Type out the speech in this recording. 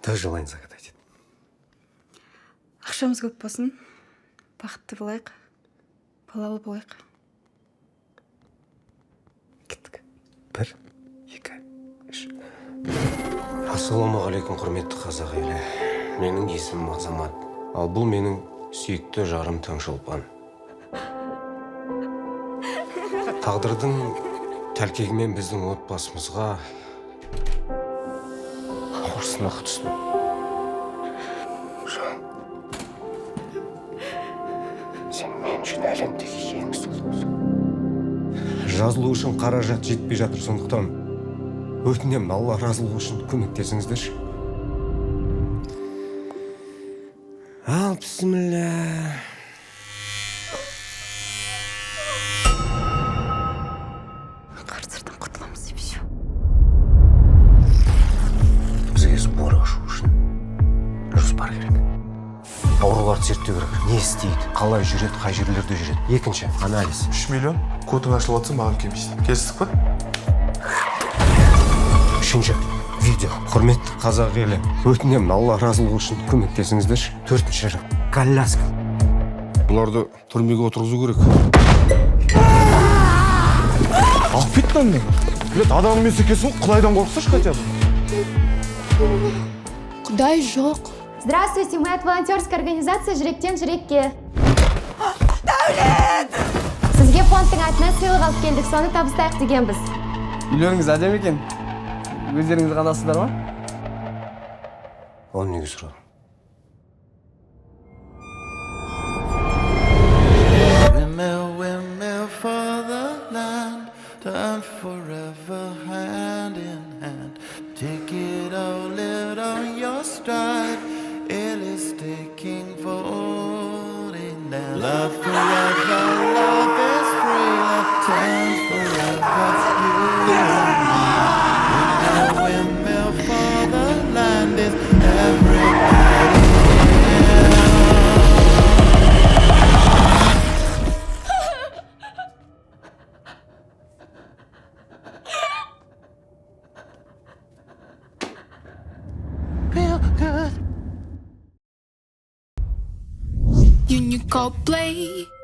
Что желание загадать? Ақшамыз көп болсын, бақытты болайық, балалы болайық. Кеттік. 1, 2, 3. Ассалаумағалейкум, құрметті қазақ елі. Менің есімім Азамат. Ал бұл менің сүйікті жарым Таңшолпан. Тағдырдың тәлкегімен біздің отбасымызға ауыр сынақ түсті. Жан, сен мен үшін әлемдегі ең сұлусың. Жазылу үшін қаражат жетпей жатыр, сондықтан өтінемін, Алла разылығы үшін көмектесіңіздерші. Ал, бісміллә. Қарыздардан құтыламыз деп ше. Бізге сбор ашу үшін жоспар керек. Ауруларды зерттеу керек. Не істейді, қалай жүреді, қай жерлерде жүреді. Екінші, анализ. 3 миллион кодың ашылып жатса, маған келмейсің. Келістік па? Үшінші, видео. Құрметті қазақ елі, өтінемін, Алла разылығы үшін көмектесіңіздерші. Төртінші, коляска. Бұларды түрмеге отырғызу керек. Алып кеттің мен. Білет, адам емес екенсің, Құдайдан қорықсашы хотя бы. Құдай жоқ. Здравствуйте, мы от волонтерской организации «Жүректен жүрекке». Дәулет! Сізге фондтың атынан сыйлық алып келдік, соны табыстайық дегенбіз. Үйлеріңіз әдемі екен. Өздеріңіз қанасыздар ма? Оны неге сұрадың? Windmill for the land, turn forever hand in hand. Take it all, live on your stride. It is taking falling down. Love forever, love is free. Love turns forever, you and me. Windmill for the land is everybody. Feel good. Unico Play-de.